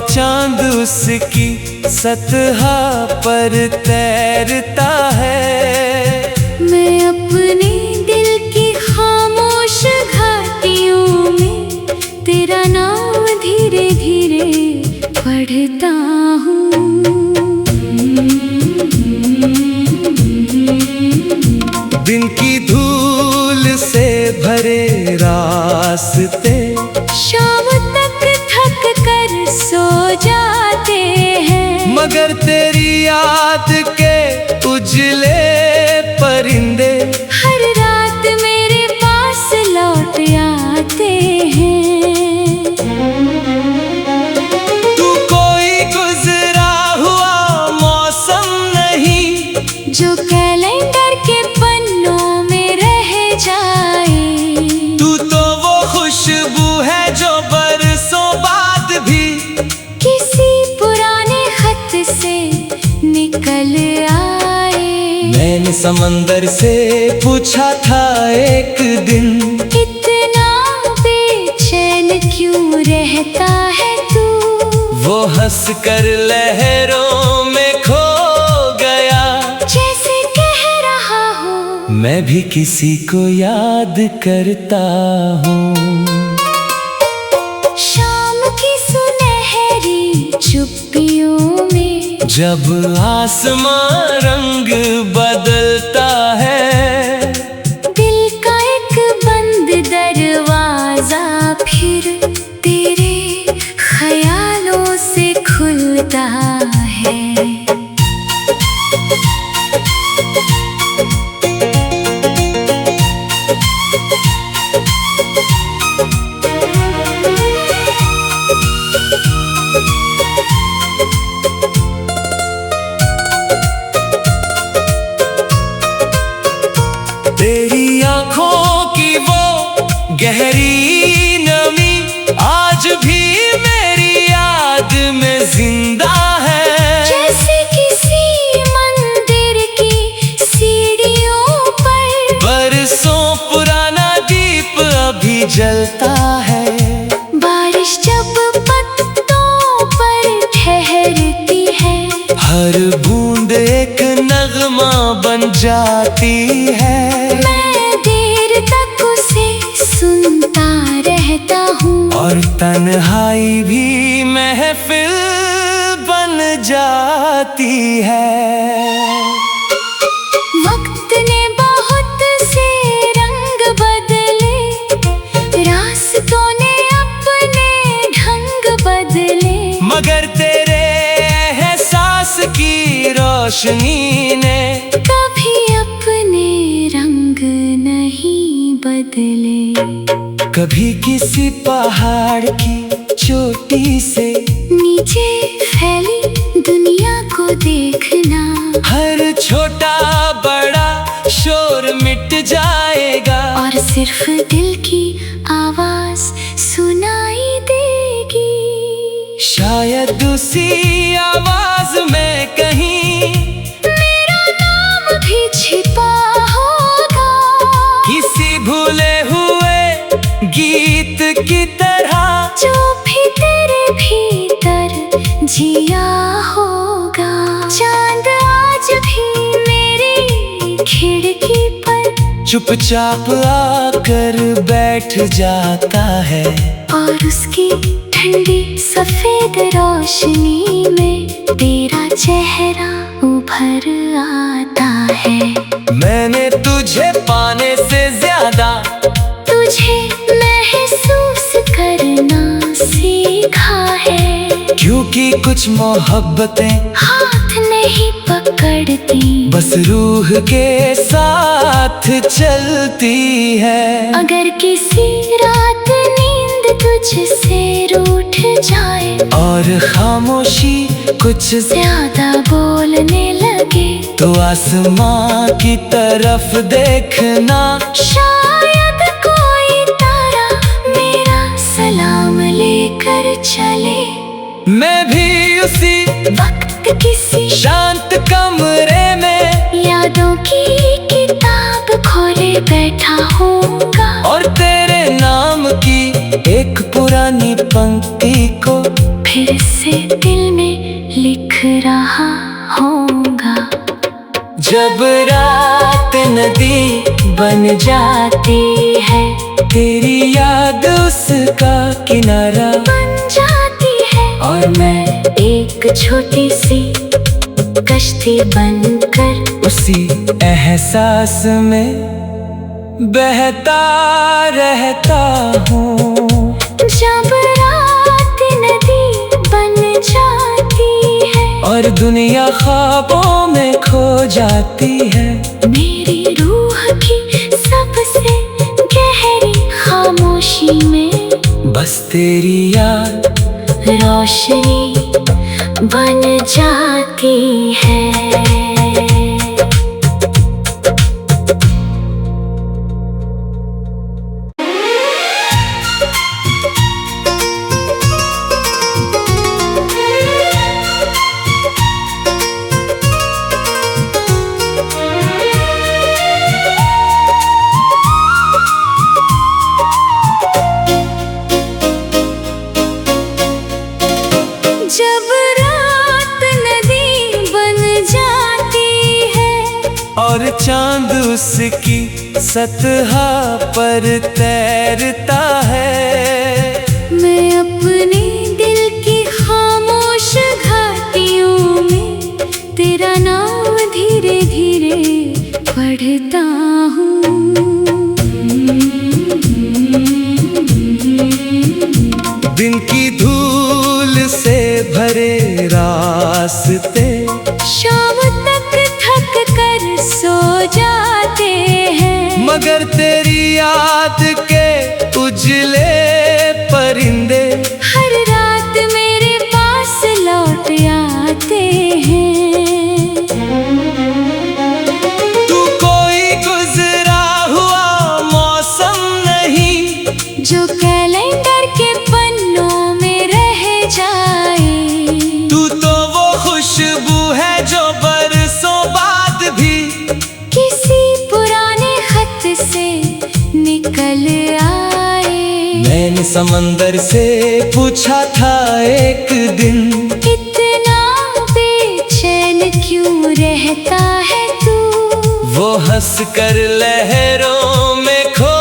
चांद उसकी सतह पर तैरता है। मैं अपने दिल की खामोश घाटियों में तेरा नाम धीरे धीरे पढ़ता हूँ। दिन की धूल से भरे रास्ते शाम तक थक कर सो जाते हैं, मगर तेरी याद के उजले परिंदे हर रात मेरे पास लौट आते हैं। तू कोई गुजरा हुआ मौसम नहीं जो कैलेंडर के पन्नों में रह जाए। तू तो वो खुशबू है जो बरसों बाद भी किसी पुराने खत से निकल आए। मैंने समंदर से पूछा था एक दिन, इतना बेचैन क्यों रहता है तू? वो हंस कर लहरों में खो गया। जैसे कह रहा हो मैं भी किसी को याद करता हूँ। शाम की सुनहरी चुप्पियों में जब आसमां रंग बदलता है, दिल का एक बंद दरवाजा फिर तेरे ख्यालों से खुलता है। तेरी आंखों की वो गहरी नमी आज भी मेरी याद में जिंदा है। जैसे किसी मंदिर की सीढ़ियों पर बरसों पुराना दीप अभी जलता है। बारिश जब पत्तों पर ठहरती है, हर बूंद एक नगमा बन जाती है। मैं देर तक उसे सुनता रहता हूँ, और तन्हाई भी महफिल बन जाती है। वक्त ने बहुत से रंग बदले, रास्तों ने अपने ढंग बदले, मगर तेरे एहसास की रोशनी ने कभी अपने रंग नहीं बदले। कभी किसी पहाड़ की चोटी से नीचे फैली दुनिया को देखना, हर छोटा बड़ा शोर मिट जाएगा, और सिर्फ दिल की आवाज सुनाई देगी। शायद उसी आवाज में कहीं मेरा नाम भी छिपा होगा, किसी भूले हुए गीत की तरह, जो भी तेरे भीतर जिया होगा। चांद आज भी मेरी खिड़की पर चुपचाप आकर बैठ जाता है, और उसकी ठंडी सफेद रोशनी में तेरा चेहरा उभर आता है। मैंने तुझे पाने से ज्यादा तुझे महसूस करना सीखा है, क्योंकि कुछ मोहब्बतें हाथ नहीं पकड़ती, बस रूह के साथ चलती है। अगर किसी रात नींद तुझसे रूठ जाए, और खामोशी कुछ ज्यादा बोलने लगे, तो आसमां की तरफ देखना, शायद कोई तारा मेरा सलाम लेकर चले। मैं भी उसी वक्त किसी शांत कमरे में यादों की किताब खोले बैठा होऊंगा, और तेरे नाम की एक पुरानी पंक्ति को फिर फिर से दिल में लिख रहा होगा। जब रात नदी बन जाती है, तेरी याद उसका किनारा बन जाती है, और मैं एक छोटी सी कश्ती बनकर उसी एहसास में बहता रहता हूँ। जब रात नदी बन जाती है और दुनिया ख्वाबों में खो जाती है, मेरी रूह की सबसे गहरी खामोशी में बस तेरी याद रोशनी बन जाती है। जब रात नदी बन जाती है और चांद उसकी सतह पर तैरता है, मैं अपने दिल की खामोश घाटियों में तेरा नाम धीरे धीरे पढ़ता हूँ। दिन की धूल से भरे रास्ते शाम तक थक कर सो जाते हैं, मगर तेरी याद के उजले परिंदे हर रात मेरे पास लौट आते हैं। तू कोई गुजरा हुआ मौसम नहीं, जो कैलेंडर के पन्नों में रह जाए, तू तो वो खुशबू है जो बरसों बाद भी किसी पुराने खत से निकल आए। मैंने समंदर से पूछा था एक दिन, इतना बेचैन क्यों रहता है तू? वो हंस कर लहरों में खो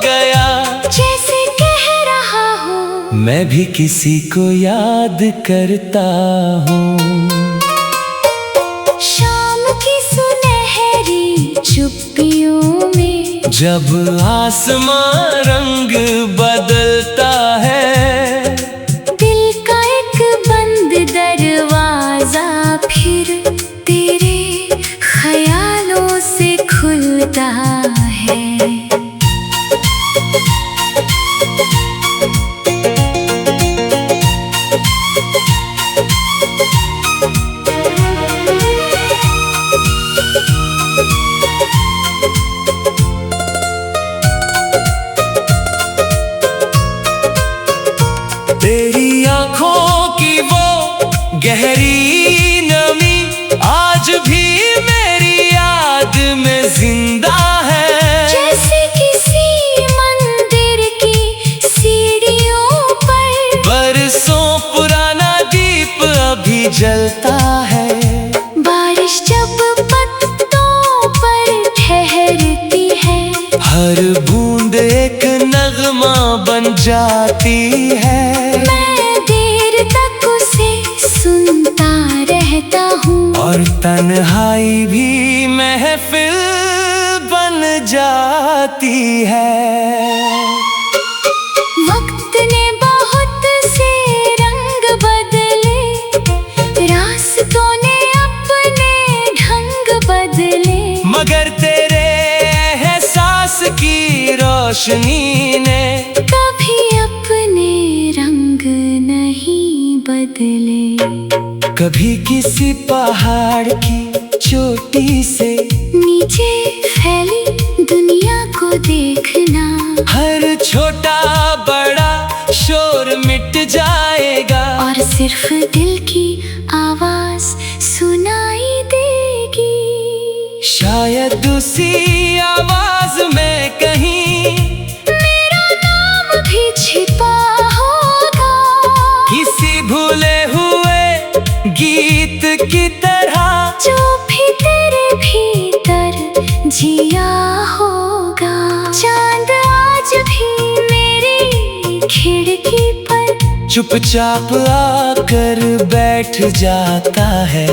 गया, जैसे कह रहा हो मैं भी किसी को याद करता हूँ। शाम की सुनहरी चुप्पियों में जब आसमां रंग बदलता है, दिल का एक बंद दरवाजा फिर तेरे ख्यालों से खुलता है। तेरी आंखों की वो गहरी नमी आज भी मेरी याद में जिंदा है, जैसे किसी मंदिर की सीढ़ियों पर बरसों पुराना दीप अभी जलता है। बारिश जब पत्तों पर ठहरती है, हर बूंद एक नगमा बन जाती है, मैं देर तक उसे सुनता रहता हूँ। और तन्हाई भी महफिल बन जाती है। वक्त ने बहुत से रंग बदले, रास्तों ने अपने ढंग बदले, मगर तेरे एहसास की रोशनी ने कभी अपने रंग नहीं बदले। कभी किसी पहाड़ की चोटी से नीचे फैली दुनिया को देखना, हर छोटा बड़ा शोर मिट जाएगा, और सिर्फ दिल की आवाज सुनाई देगी। शायद उसी आवाज में कहीं मेरा नाम भी छिपा होगा, किसी भूल की तरह जो भी तेरे भीतर जिया होगा। चांद आज भी मेरी खिड़की पर चुपचाप आकर बैठ जाता है,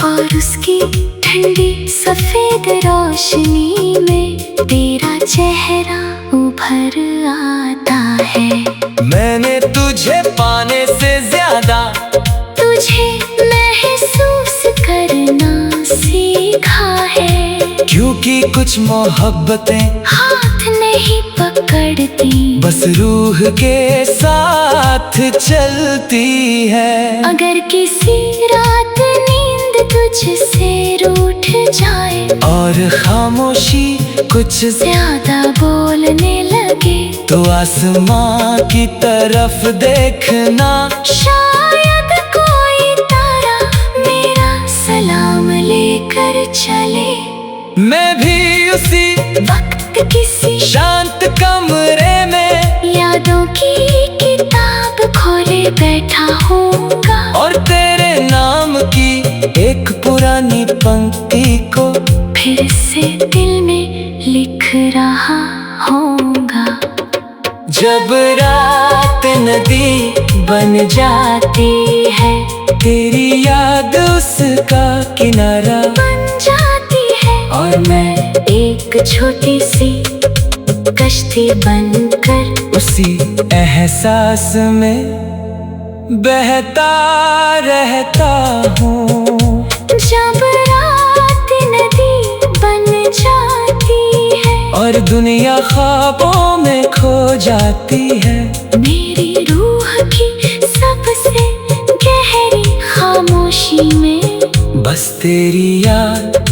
और उसकी ठंडी सफेद रोशनी में तेरा चेहरा उभर आता है। मैंने तुझे पाने से ज्यादा तुझे महसूस करना सीखा है, क्योंकि कुछ मोहब्बतें हाथ नहीं पकड़ती, बस रूह के साथ चलती है। अगर किसी रात नींद तुझसे रूठ जाए और खामोशी कुछ ज्यादा बोलने लगे, तो आसमां की तरफ देखना, शायद कोई तारा मेरा सलाम लेकर चले। मैं भी उसी वक्त किसी शांत कमरे में यादों की किताब खोले बैठा होऊंगा, और तेरे नाम की एक पुरानी पंक्ति को फिर से दिल में लिख रहा होऊंगा। जब रात नदी बन जाती है, तेरी याद उसका किनारा बन जाती है, और मैं एक छोटी सी कश्ती बनकर उसी एहसास में बहता रहता हूँ। जब रात नदी बन जाती है और दुनिया ख्वाबों में खो जाती है, मेरी रूह की सबसे गहरी खामोशी में बस तेरी याद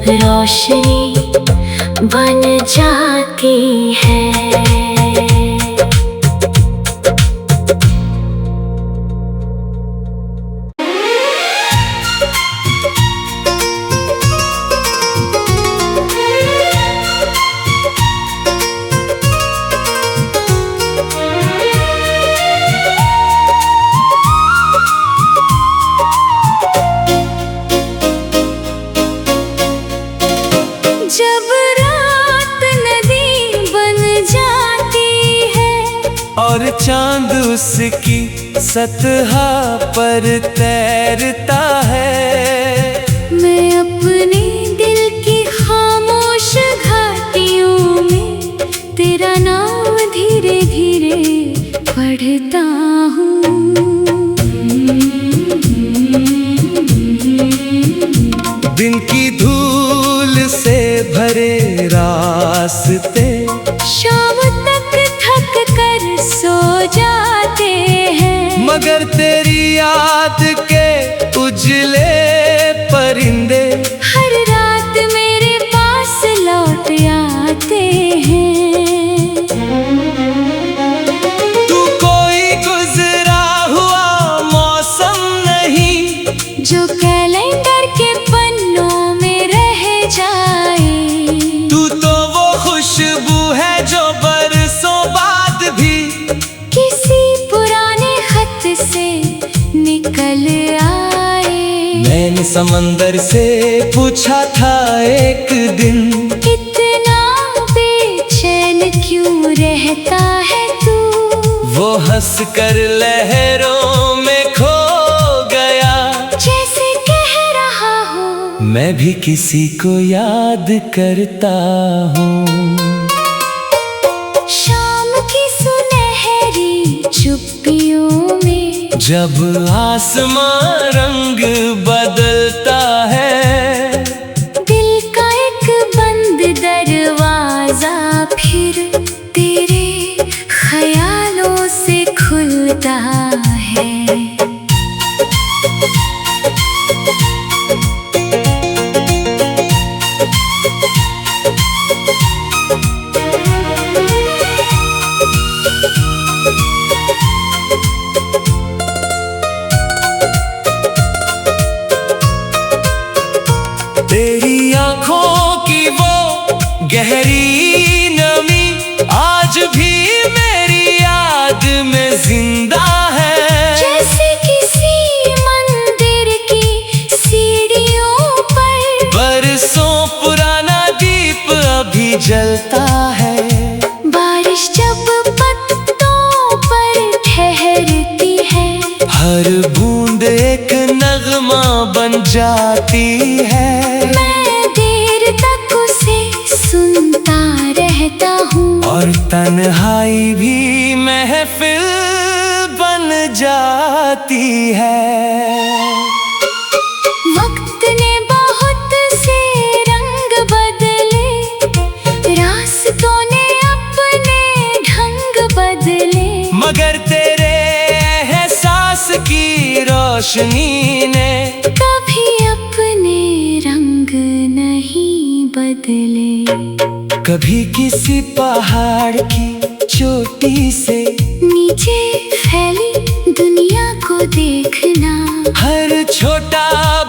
रोशनी बन जाती है। जब रात नदी बन जाती है और चांद उसकी सतह पर तैरता है, मैं अपने दिल की खामोश घाटियों में तेरा नाम धीरे धीरे पढ़ता हूँ। दिन की धूल से भरे रास्ते शाम तक थक कर सो जाते हैं, मगर तेरी याद के उजले परिंदे हर रात मेरे पास लौट आते हैं। तू कोई गुजरा हुआ मौसम नहीं, जो कैलेंडर के पन्नों में रह जाए, तू तो वो खुशबू है जो बरसों बाद भी किसी पुराने खत से निकल आए। मैंने समंदर से पूछा था एक दिन, इतना बेचैन क्यों रहता है तू? वो हंस कर लहरों में खो गया, जैसे कह रहा हो मैं भी किसी को याद करता हूँ। शाम की सुनहरी चुप्पियों में जब आसमां रंग बदलता है, दिल का एक बंद दरवाजा फिर तेरे ख्यालों से खुलता है। तेरी आंखों की वो गहरी नमी आज भी मेरी याद में जिंदा है। जैसे किसी मंदिर की सी जलता है। बारिश जब पत्तों पर ठहरती है, हर बूंद एक नगमा बन जाती है। मैं देर तक उसे सुनता रहता हूँ, और तन्हाई भी महफिल बन जाती है। वक्त ने बहुत से रंग बदले, रास्तों ने अपने ढंग बदले, मगर तेरे एहसास की रोशनी ने कभी अपने रंग नहीं बदले। कभी किसी पहाड़ की चोटी से नीचे फैली दुनिया को देखना, हर छोटा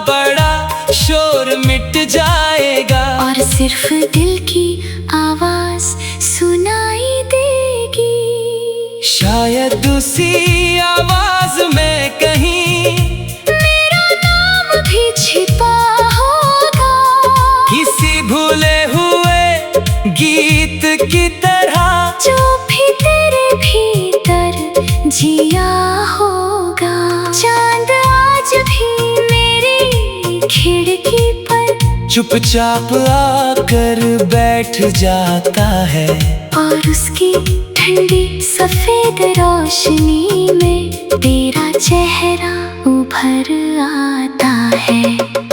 बड़ा शोर मिट जाएगा, और सिर्फ दिल की आवाज सुनाई देगी। शायद उसी आवाज में कहीं मेरा नाम भी छिपा होगा, किसी भूले हुए गीत की तरह, जो भी तेरे भीतर जिया होगा। चांद आज भी मेरी खिड़की पर चुपचाप आकर बैठ जाता है, और उसकी ठंडी सफेद रोशनी में तेरा चेहरा उभर आता है।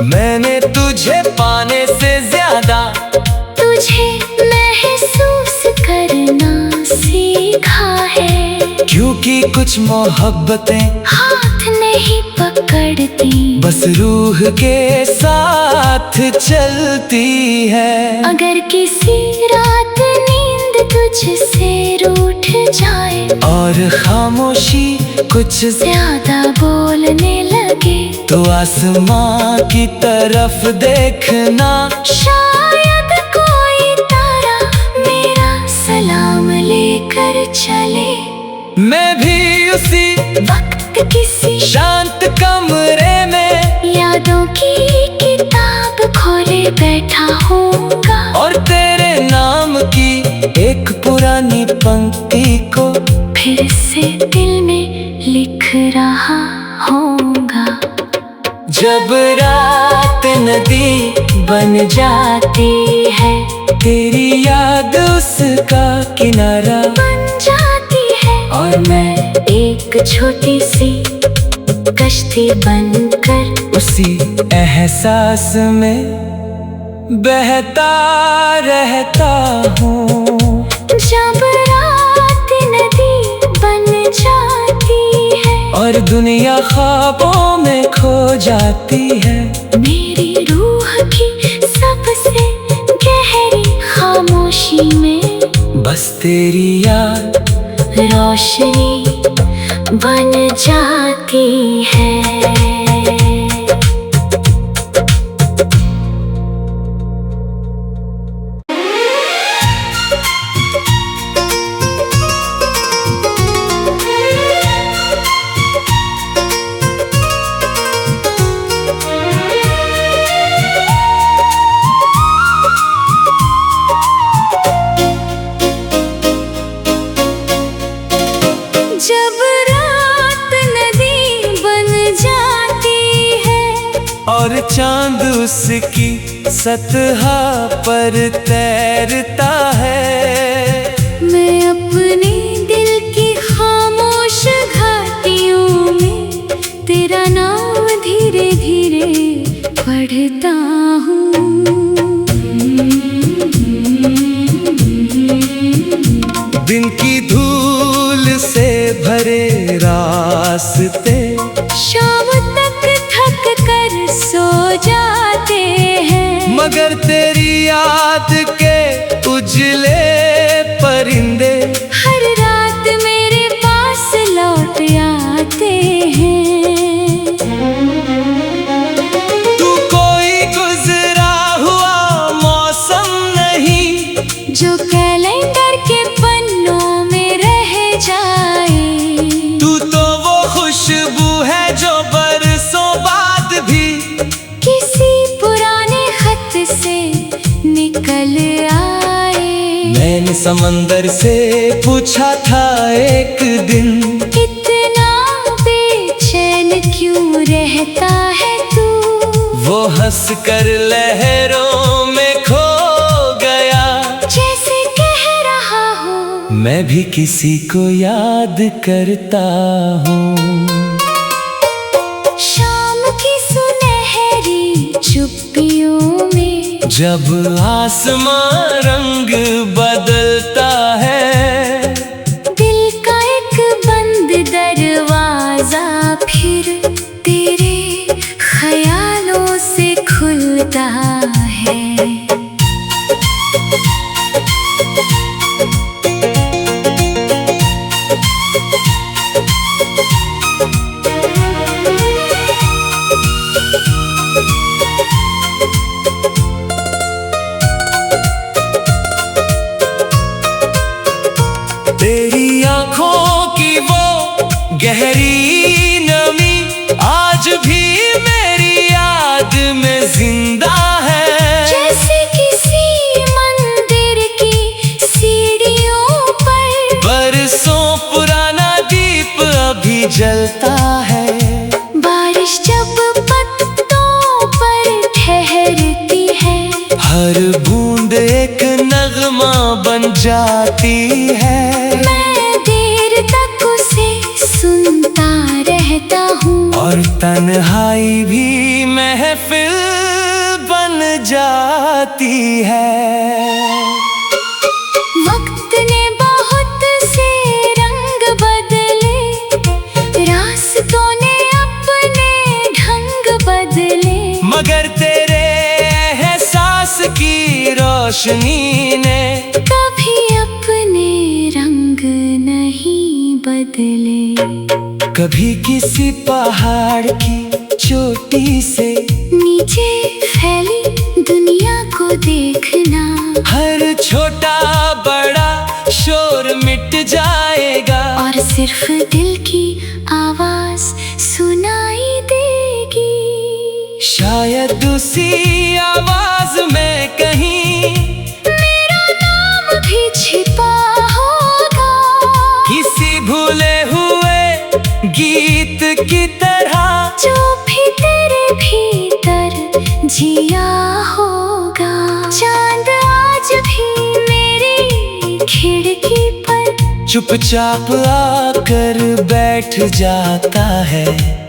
मैंने तुझे पाने से ज्यादा तुझे महसूस करना सीखा है, क्योंकि कुछ मोहब्बतें हाथ नहीं पकड़ती, बस रूह के साथ चलती है। अगर किसी रात नींद तुझसे रूठ जाए, और खामोशी कुछ ज्यादा बोलने लगे, तो आसमां की तरफ देखना, शायद कोई तारा मेरा सलाम लेकर चले। मैं भी उसी वक्त किसी शांत कमरे में यादों की किताब खोले बैठा होऊंगा, और तेरे नाम की एक पुरानी पंक्ति को फिर से दिल में लिख रहा होऊंगा। जब रात नदी बन जाती है, तेरी याद उसका किनारा बन जाती है, और मैं एक छोटी सी कश्ती बनकर उसी एहसास में बहता रहता हूँ। जब रात नदी बन जाती है, और दुनिया ख्वाबों में खो जाती है, मेरी रूह की सबसे गहरी खामोशी में बस तेरी याद रोशनी बन जाती है। जब रात नदी बन जाती है, और चांद उसकी सतह पर तैरता है, मैं अपने दिल की खामोश घाटियों में तेरा नाम धीरे धीरे पढ़ता हूँ। दिन की धूल से भरे रास्ते शाम तक थक कर सो जाते हैं, मगर तेरी याद के उजले परिंदे हर रात मेरे पास लौट आते हैं। तू कोई गुजरा हुआ मौसम नहीं, जो कैलेंडर के पन्नों में रह जाए, तू तो वो खुशबू है जो बरसों बाद भी किसी पुराने खत से निकल आए। समंदर से पूछा था एक दिन, इतना बेचैन क्यों रहता है तू? वो हंस कर लहरों में खो गया, जैसे कह रहा हो मैं भी किसी को याद करता हूँ। शाम की सुनहरी चुप्पियों में जब आसमां रंग बदलता है, दिल का एक बंद दरवाजा फिर तेरे ख्यालों से खुलता है। तेरी आंखों की वो गहरी नमी आज भी मेरी याद में जिंदा है। जैसे किसी मंदिर की सीढ़ियों पर बरसों पुराना दीप अभी जलता है। बारिश जब पत्तों पर ठहरती है, हर बूंद एक नगमा बन जाती है। मैं देर तक उसे सुनता रहता हूँ, और तन्हाई भी महफिल बन जाती है। वक्त ने बहुत से रंग बदले, रास्तों ने अपने ढंग बदले, मगर तेरे एहसास की रोशनी ने कभी अपने रंग नहीं बदले। कभी किसी पहाड़ की चोटी से नीचे फैली दुनिया को देखना, हर छोटा बड़ा शोर मिट जाएगा, और सिर्फ दिल की आवाज सुनाई देगी। शायद उसी आवाज में कहीं मेरा नाम भी छिपा होगा, किसी भूले हुए गीत की तरह, जो भी तेरे भीतर जिया होगा। चांद आज भी मेरी खिड़की पर चुपचाप आकर बैठ जाता है,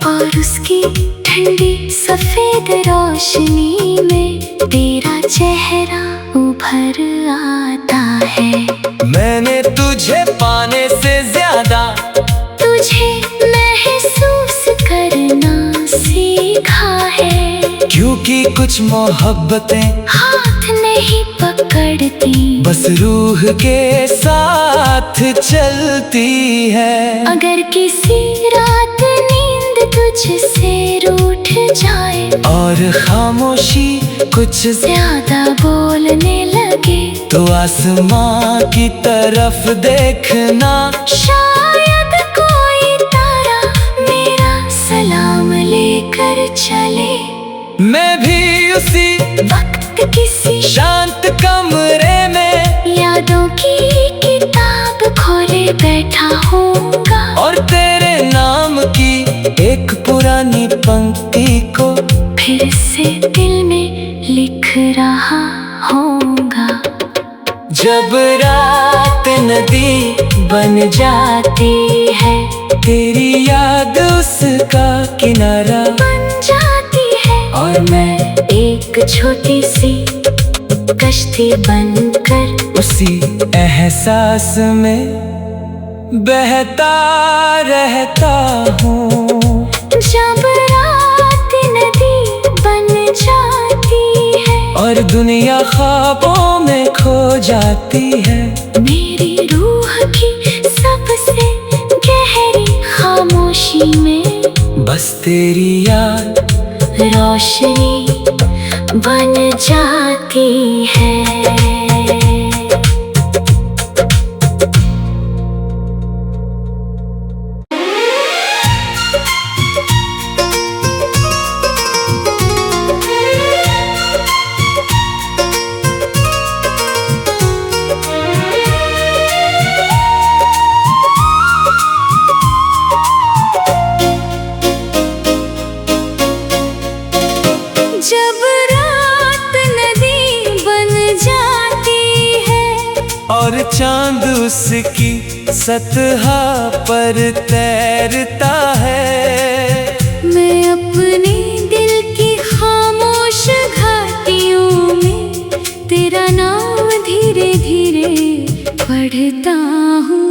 और उसकी ठंडी सफेद रोशनी में तेरा चेहरा उभर आता है। मैंने तुझे पाने से ज्यादा तुझे महसूस करना सीखा है, क्योंकि कुछ मोहब्बतें हाथ नहीं पकड़ती, बस रूह के साथ चलती है। अगर किसी रात नींद तुझसे रूठ जाए, और खामोशी कुछ ज्यादा बोलने लगे, तो आसमां की तरफ देखना, शायद कोई तारा मेरा सलाम लेकर चले। मैं भी उसी वक्त किसी शांत कमरे में यादों की किताब खोले बैठा होऊंगा, और तेरे नाम की एक पुरानी पंक्ति को फिर से दिल में लिख रहा होऊंगा। जब रात नदी बन जाती है, तेरी याद उसका किनारा बन जाती है, और मैं एक छोटी सी कश्ती बनकर उसी एहसास में बहता रहता हूँ। जब रात नदी बन जाती है, और दुनिया ख्वाबों में खो जाती है, मेरी रूह की सबसे गहरी खामोशी में बस तेरी याद रोशनी बन जाती है। और चांद उसकी सतह पर तैरता है। मैं अपने दिल की खामोश घाटियों में तेरा नाम धीरे धीरे पढ़ता हूँ।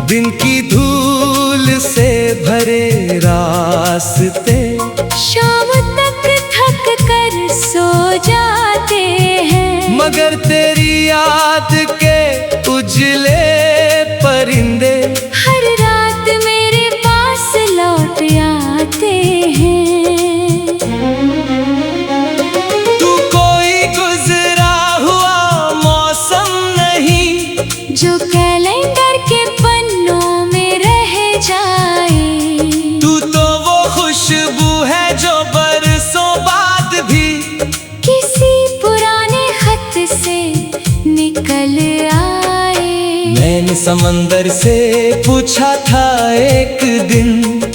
दिन की धूल से भरे रास्ते शाम तक थक कर सो जाते हैं, मगर तेरी याद के उजले परिंदे हर रात मेरे पास लौट आते हैं। तू कोई गुजरा हुआ मौसम नहीं जो कैलेंडर के पन्नों में रह जाए। तू तो वो खुशबू है जो बरसों बाद भी किसी पुराने खत से निकल आए। मैंने समंदर से पूछा था एक दिन,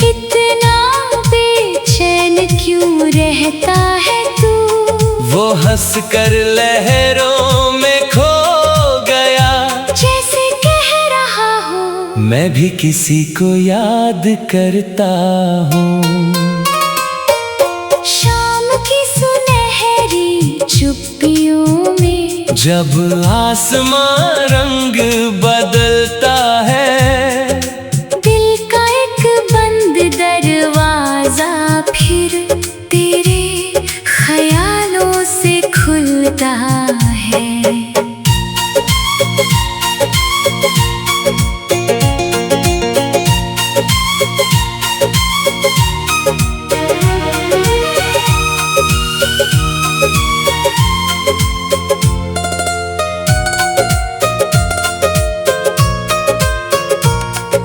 इतना बेचैन क्यों रहता है तू? वो हंस कर लहरों में खो गया। जैसे कह रहा हो मैं भी किसी को याद करता हूँ। शाम की सुनहरी चुप्पियों में जब आसमां रंग बदलता है, दिल का एक बंद दरवाजा फिर तेरे ख्यालों से खुलता है।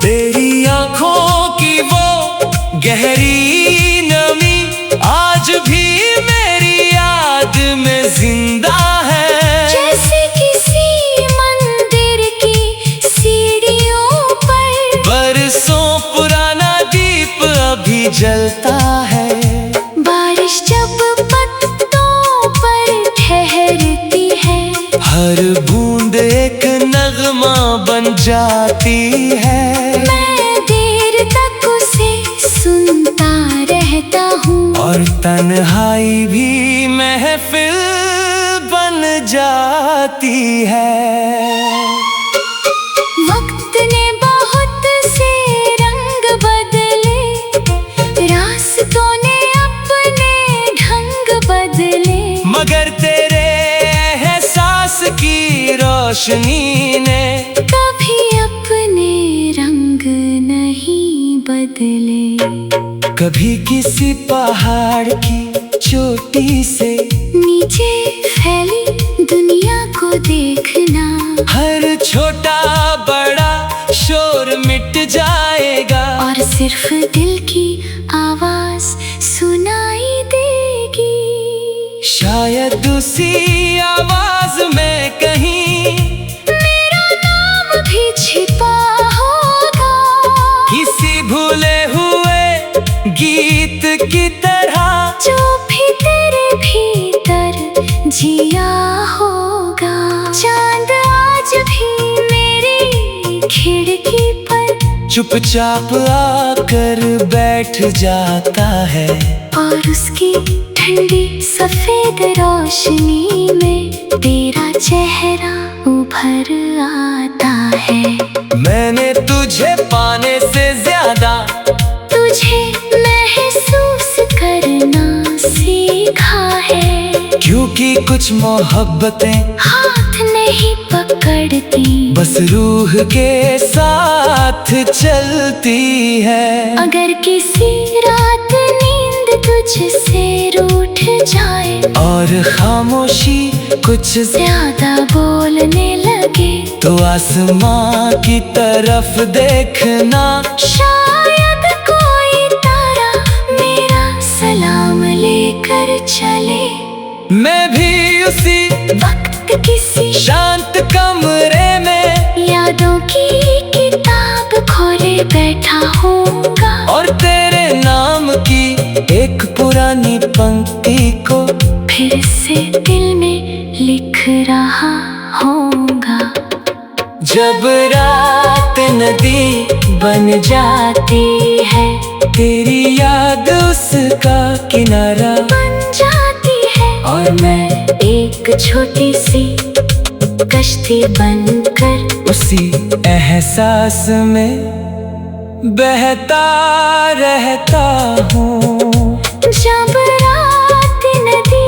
तेरी आंखों की वो गहरी नमी आज भी मेरी याद में जिंदा है। जैसे किसी मंदिर की सीढ़ियों पर बरसों पुराना दीप अभी जलता है। बारिश जब पत्तों पर ठहरती है, हर बूंद एक नगमा बन जाती है। मैं देर तक उसे सुनता रहता हूँ, और तन्हाई भी महफिल बन जाती है। वक्त ने बहुत से रंग बदले, रास्तों ने अपने ढंग बदले, मगर तेरे एहसास की रोशनी ने कभी अपने रंग नहीं बदले। कभी किसी पहाड़ की चोटी से नीचे फैली दुनिया को देखना, हर छोटा बड़ा शोर मिट जाएगा, और सिर्फ दिल की आवाज सुनाई देगी। शायद उसी आवाज में कहीं मेरा नाम भी छिपा होगा, किसी भूले हुए गीत की तरह, जो भी तेरे भीतर जिया होगा। चांद आज भी मेरी खिड़की पर चुपचाप आकर बैठ जाता है, और उसकी ठंडी सफेद रोशनी में तेरा चेहरा उभर आता है। मैंने तुझे पाने से ज्यादा तुझे महसूस करना सीखा है, क्योंकि कुछ मोहब्बतें हाथ नहीं पकड़ती, बस रूह के साथ चलती है। अगर किसी रात नींद तुझसे रूठ जाए, और खामोशी कुछ ज्यादा बोलने लगे, तो आसमां की तरफ देखना, शायद कोई तारा मेरा सलाम लेकर चले। मैं भी उसी वक्त किसी शांत कमरे में यादों की किताब खोले बैठा होऊंगा, और तेरे नाम की एक पुरानी पंक्ति को फिर किस्से दिल में लिख रहा होगा। जब रात नदी बन जाती है, तेरी याद उसका किनारा बन जाती है, और मैं एक छोटी सी कश्ती बनकर उसी एहसास में बहता रहता हूँ। जब रात नदी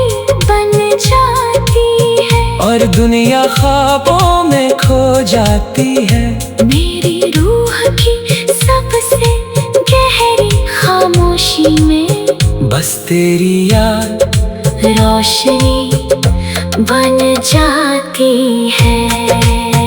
बन जाती है और दुनिया ख्वाबों में खो जाती है, मेरी रूह की सबसे गहरी खामोशी में बस तेरी याद रोशनी बन जाती है।